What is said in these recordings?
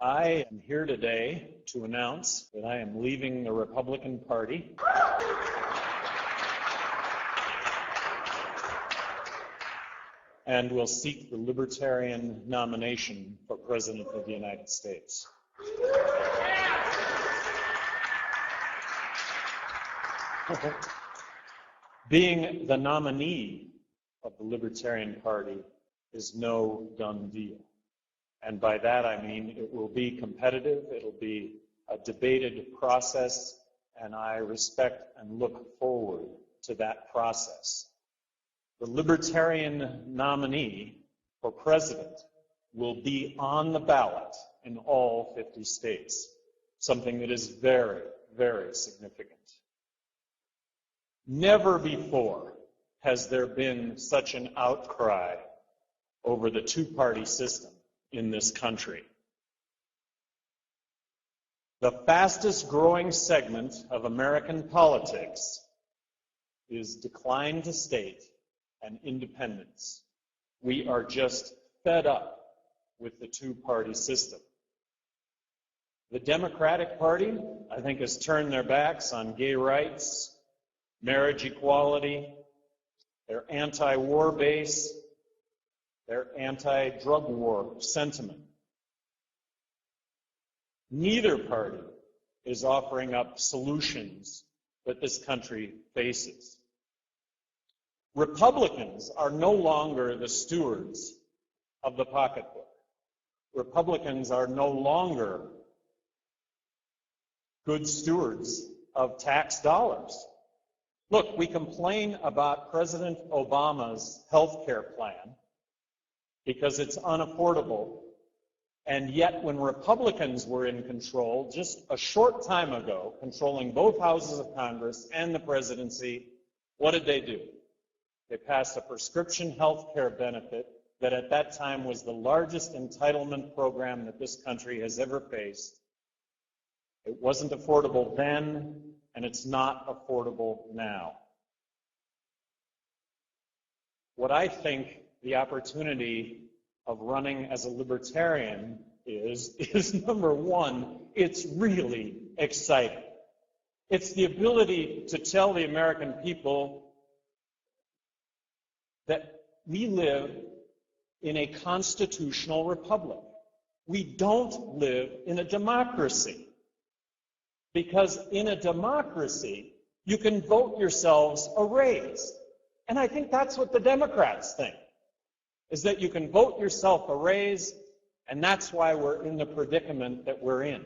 I am here today to announce that I am leaving the Republican Party and will seek the Libertarian nomination for President of the United States. Being the nominee of the Libertarian Party is no done deal. And by that I mean it will be competitive, it'll be a debated process, and I respect and look forward to that process. The Libertarian nominee for president will be on the ballot in all 50 states, something that is very, very significant. Never before has there been such an outcry over the two-party system in this country. The fastest growing segment of American politics is decline to state and independence. We are just fed up with the two-party system. The Democratic Party, I think, has turned their backs on gay rights, marriage equality, their anti-war base, their anti-drug war sentiment. Neither party is offering up solutions that this country faces. Republicans are no longer the stewards of the pocketbook. Republicans are no longer good stewards of tax dollars. Look, we complain about President Obama's health care plan because it's unaffordable, and yet when Republicans were in control just a short time ago, controlling both houses of Congress and the presidency, what did they do? They passed a prescription health care benefit that at that time was the largest entitlement program that this country has ever faced. It wasn't affordable then, and it's not affordable now. What I think the opportunity of running as a libertarian is number one, it's really exciting. It's the ability to tell the American people that we live in a constitutional republic. We don't live in a democracy. Because in a democracy, you can vote yourselves a raise. And I think that's what the Democrats think, is that you can vote yourself a raise, and that's why we're in the predicament that we're in.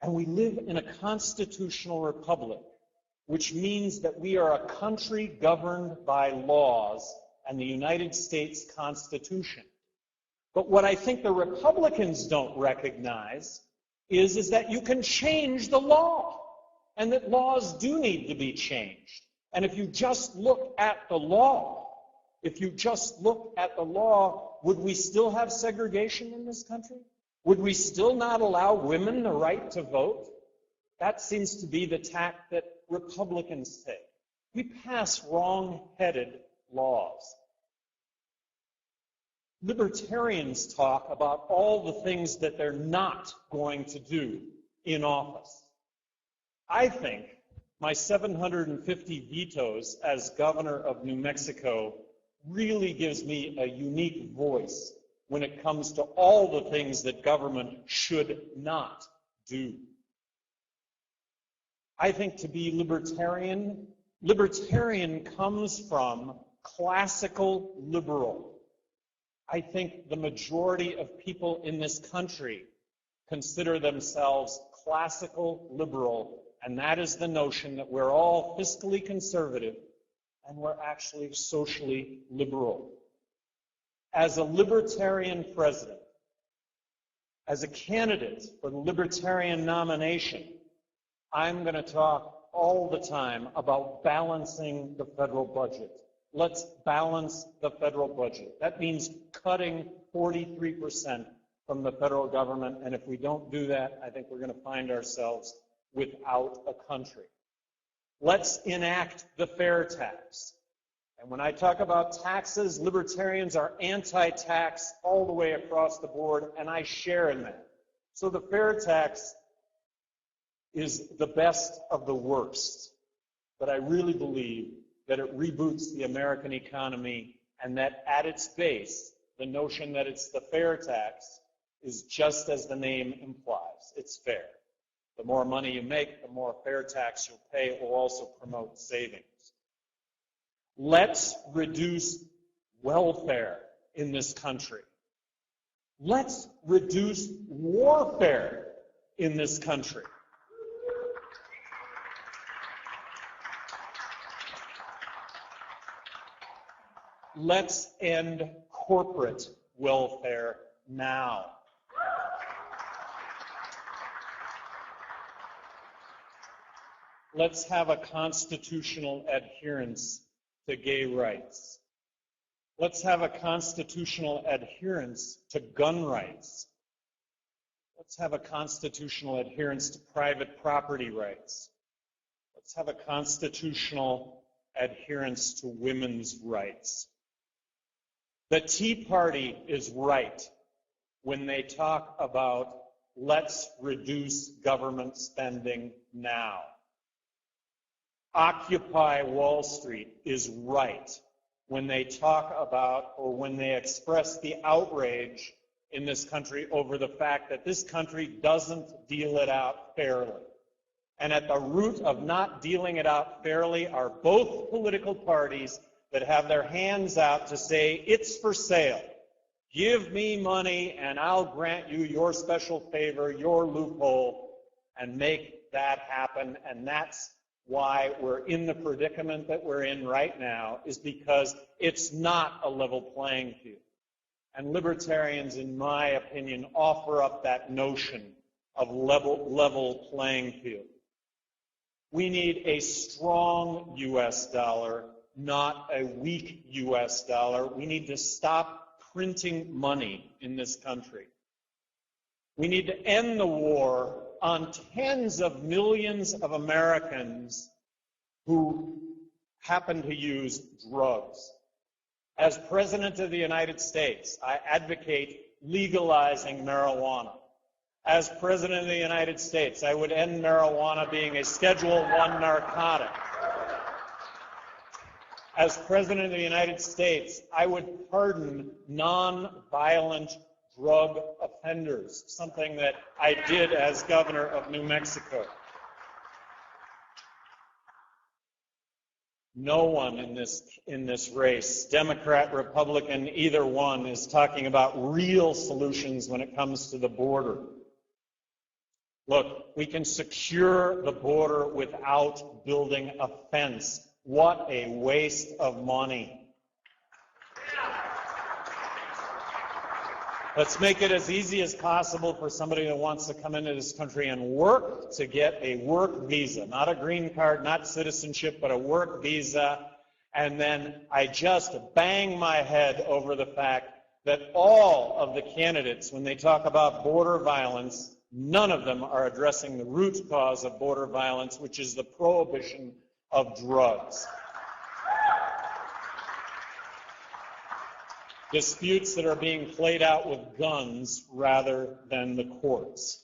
And we live in a constitutional republic, which means that we are a country governed by laws and the United States Constitution. But what I think the Republicans don't recognize is that you can change the law, and that laws do need to be changed. And if you just look at the law, would we still have segregation in this country? Would we still not allow women the right to vote? That seems to be the tack that Republicans take. We pass wrong-headed laws. Libertarians talk about all the things that they're not going to do in office. I think my 750 vetoes as governor of New Mexico really gives me a unique voice when it comes to all the things that government should not do. I think to be libertarian comes from classical liberal. I think the majority of people in this country consider themselves classical liberal, and that is the notion that we're all fiscally conservative and we're actually socially liberal. As a libertarian president, as a candidate for the libertarian nomination, I'm going to talk all the time about balancing the federal budget. Let's balance the federal budget. That means cutting 43% from the federal government, and if we don't do that, I think we're going to find ourselves without a country. Let's enact the fair tax. And when I talk about taxes, libertarians are anti-tax all the way across the board, and I share in that. So the fair tax is the best of the worst, but I really believe that it reboots the American economy, and that at its base, the notion that it's the fair tax is just as the name implies. It's fair. The more money you make, the more fair tax you'll pay. It will also promote savings. Let's reduce welfare in this country. Let's reduce warfare in this country. Let's end corporate welfare now. Let's have a constitutional adherence to gay rights. Let's have a constitutional adherence to gun rights. Let's have a constitutional adherence to private property rights. Let's have a constitutional adherence to women's rights. The Tea Party is right when they talk about let's reduce government spending now. Occupy Wall Street is right when they talk about, or when they express the outrage in this country over the fact that this country doesn't deal it out fairly. And at the root of not dealing it out fairly are both political parties that have their hands out to say, it's for sale. Give me money and I'll grant you your special favor, your loophole, and make that happen. And that's why we're in the predicament that we're in right now, is because it's not a level playing field. And libertarians, in my opinion, offer up that notion of level playing field. We need a strong U.S. dollar, not a weak U.S. dollar. We need to stop printing money in this country. We need to end the war on tens of millions of Americans who happen to use drugs. As President of the United States, I advocate legalizing marijuana. As President of the United States, I would end marijuana being a Schedule I narcotic. As President of the United States, I would pardon non-violent drug offenders, something that I did as governor of New Mexico. No one in this race, Democrat, Republican, either one, is talking about real solutions when it comes to the border. Look, we can secure the border without building a fence. What a waste of money. Let's make it as easy as possible for somebody that wants to come into this country and work to get a work visa, not a green card, not citizenship, but a work visa. And then I just bang my head over the fact that all of the candidates, when they talk about border violence, none of them are addressing the root cause of border violence, which is the prohibition of drugs. Disputes that are being played out with guns rather than the courts.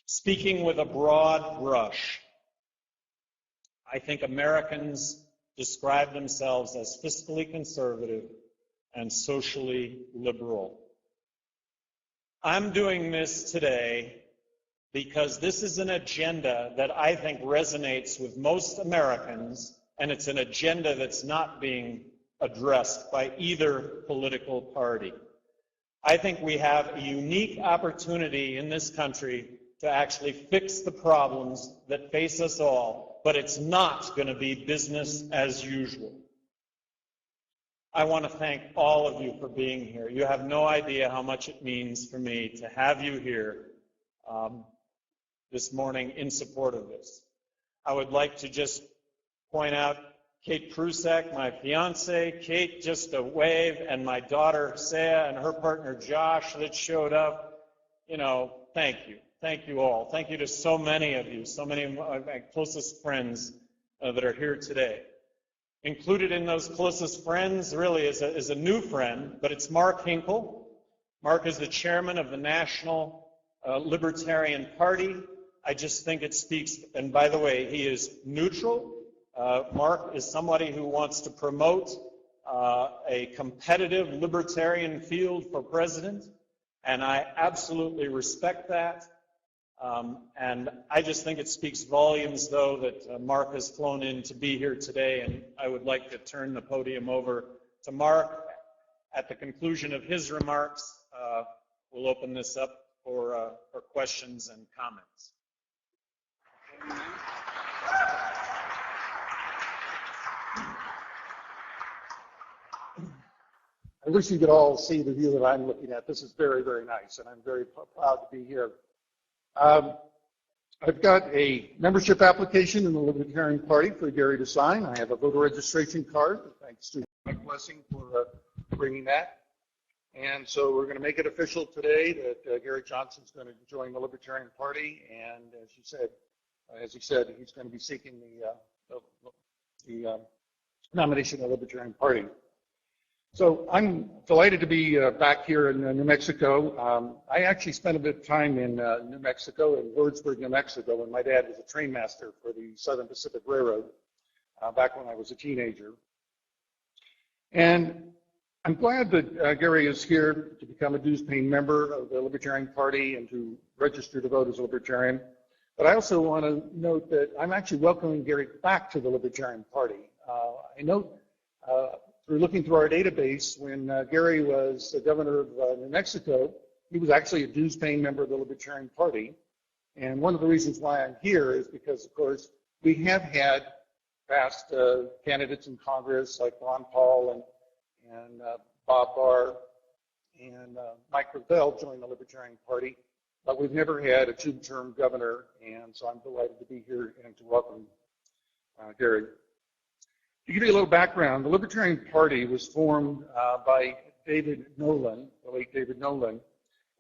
Speaking with a broad brush, I think Americans describe themselves as fiscally conservative and socially liberal. I'm doing this today because this is an agenda that I think resonates with most Americans, and it's an agenda that's not being addressed by either political party. I think we have a unique opportunity in this country to actually fix the problems that face us all, but it's not going to be business as usual. I want to thank all of you for being here. You have no idea how much it means for me to have you here this morning in support of this. I would like to just point out Kate Prusak, my fiance. Kate, just a wave, and my daughter, Saya, and her partner, Josh, that showed up. You know, thank you. Thank you all. Thank you to so many of you, so many of my closest friends that are here today. Included in those closest friends really is a new friend, but it's Mark Hinkle. Mark is the chairman of the National Libertarian Party. I just think it speaks, and by the way, he is neutral. Mark is somebody who wants to promote a competitive libertarian field for president, and I absolutely respect that. And I just think it speaks volumes, though, that Mark has flown in to be here today, and I would like to turn the podium over to Mark. At the conclusion of his remarks, we'll open this up for questions and comments. I wish you could all see the view that I'm looking at. This is very, very nice, and I'm very proud to be here. I've got a membership application in the Libertarian Party for Gary to sign. I have a voter registration card, thanks to Mike Blessing for bringing that. And so we're going to make it official today that Gary Johnson's going to join the Libertarian Party, and as he said, he's going to be seeking the nomination of the Libertarian Party. So I'm delighted to be back here in New Mexico. I actually spent a bit of time in New Mexico, in Wurtsburg, New Mexico, when my dad was a train master for the Southern Pacific Railroad back when I was a teenager. And I'm glad that Gary is here to become a dues-paying member of the Libertarian Party and to register to vote as a Libertarian. But I also want to note that I'm actually welcoming Gary back to the Libertarian Party. I note through looking through our database, when Gary was the governor of New Mexico, he was actually a dues-paying member of the Libertarian Party. And one of the reasons why I'm here is because, of course, we have had past candidates in Congress like Ron Paul and Bob Barr and Mike Gravel join the Libertarian Party, but we've never had a two-term governor, and so I'm delighted to be here and to welcome Gary. To give you a little background, the Libertarian Party was formed by David Nolan, the late David Nolan,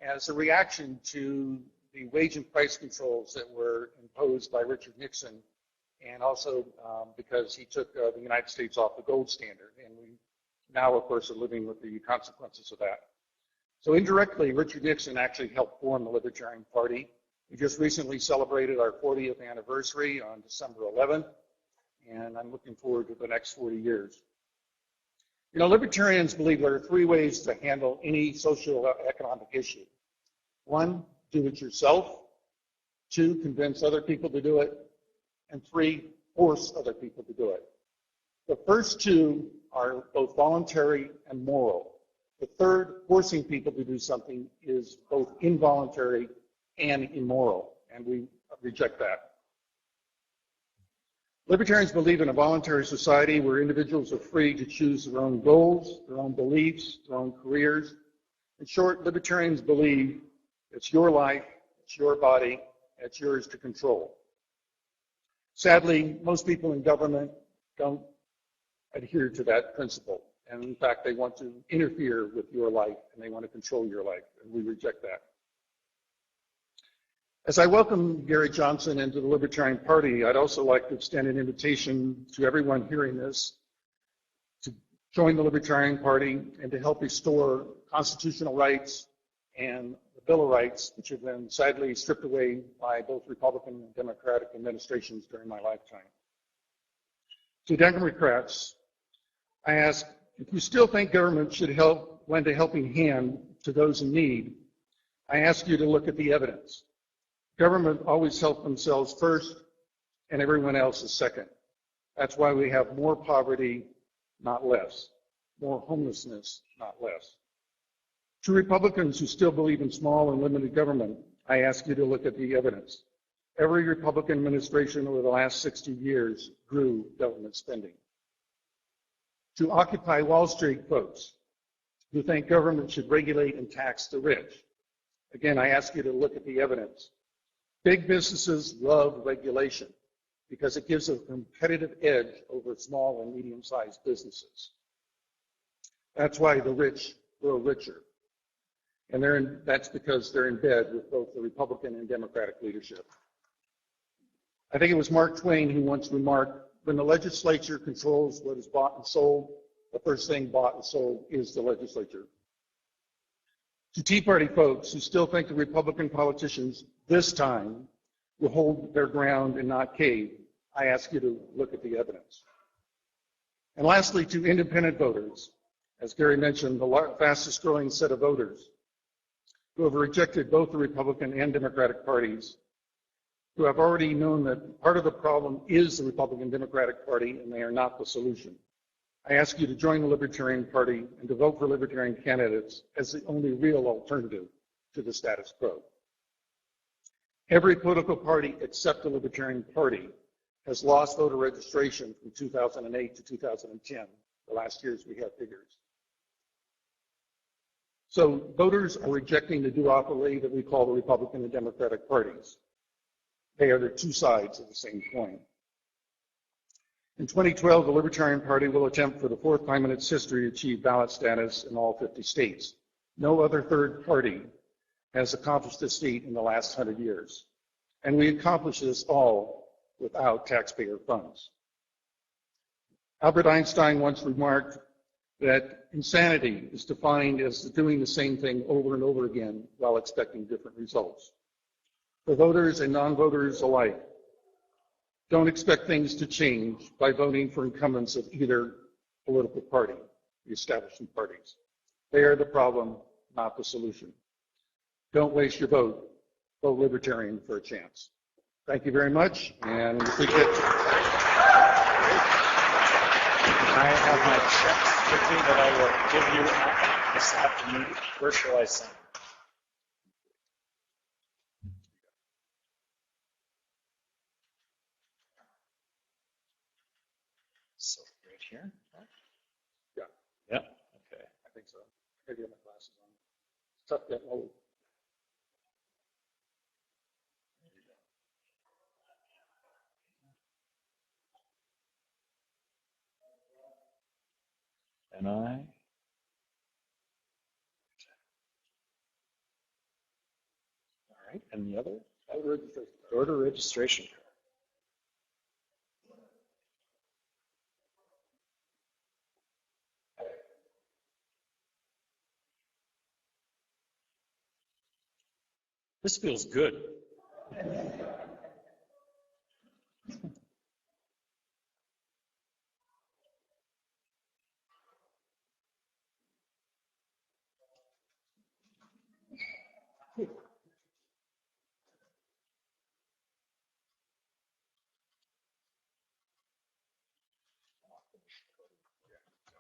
as a reaction to the wage and price controls that were imposed by Richard Nixon, and also because he took the United States off the gold standard, and we now, of course, are living with the consequences of that. So indirectly, Richard Nixon actually helped form the Libertarian Party. We just recently celebrated our 40th anniversary on December 11th, and I'm looking forward to the next 40 years. You know, libertarians believe there are three ways to handle any social economic issue. One, do it yourself. Two, convince other people to do it. And three, force other people to do it. The first two are both voluntary and moral. The third, forcing people to do something, is both involuntary and immoral, and we reject that. Libertarians believe in a voluntary society where individuals are free to choose their own goals, their own beliefs, their own careers. In short, libertarians believe it's your life, it's your body, it's yours to control. Sadly, most people in government don't adhere to that principle. And in fact, they want to interfere with your life and they want to control your life, and we reject that. As I welcome Gary Johnson into the Libertarian Party, I'd also like to extend an invitation to everyone hearing this to join the Libertarian Party and to help restore constitutional rights and the Bill of Rights, which have been sadly stripped away by both Republican and Democratic administrations during my lifetime. To Democrats, I ask, if you still think government should lend a helping hand to those in need, I ask you to look at the evidence. Government always helps themselves first, and everyone else is second. That's why we have more poverty, not less. More homelessness, not less. To Republicans who still believe in small and limited government, I ask you to look at the evidence. Every Republican administration over the last 60 years grew government spending. To Occupy Wall Street folks who think government should regulate and tax the rich, again, I ask you to look at the evidence. Big businesses love regulation because it gives a competitive edge over small and medium-sized businesses. That's why the rich grow richer. And that's because they're in bed with both the Republican and Democratic leadership. I think it was Mark Twain who once remarked, when the legislature controls what is bought and sold, the first thing bought and sold is the legislature. To Tea Party folks who still think the Republican politicians this time will hold their ground and not cave, I ask you to look at the evidence. And lastly, to independent voters, as Gary mentioned, the fastest growing set of voters who have rejected both the Republican and Democratic parties, who have already known that part of the problem is the Republican Democratic Party and they are not the solution. I ask you to join the Libertarian Party and to vote for Libertarian candidates as the only real alternative to the status quo. Every political party except the Libertarian Party has lost voter registration from 2008 to 2010, the last years we have figures. So voters are rejecting the duopoly that we call the Republican and Democratic parties. They are the two sides of the same coin. In 2012, the Libertarian Party will attempt for the fourth time in its history to achieve ballot status in all 50 states. No other third party has accomplished this feat in the last 100 years. And we accomplish this all without taxpayer funds. Albert Einstein once remarked that insanity is defined as doing the same thing over and over again while expecting different results. For voters and non-voters alike, don't expect things to change by voting for incumbents of either political party, the establishment parties. They are the problem, not the solution. Don't waste your vote. Vote Libertarian for a chance. Thank you very much, and if we get I have my checks with me that I will give you this afternoon. Where shall I send? So right here? Yeah. Yeah, okay. I think so. I gotta get my glasses on. It's tough getting old. And I. All right, and the other? Voter registration. Voter registration card. This feels good.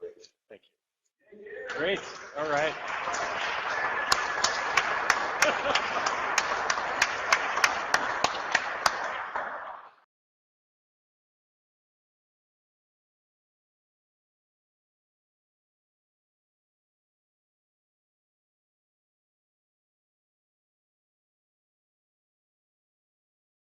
Great, thank you. Great, all right.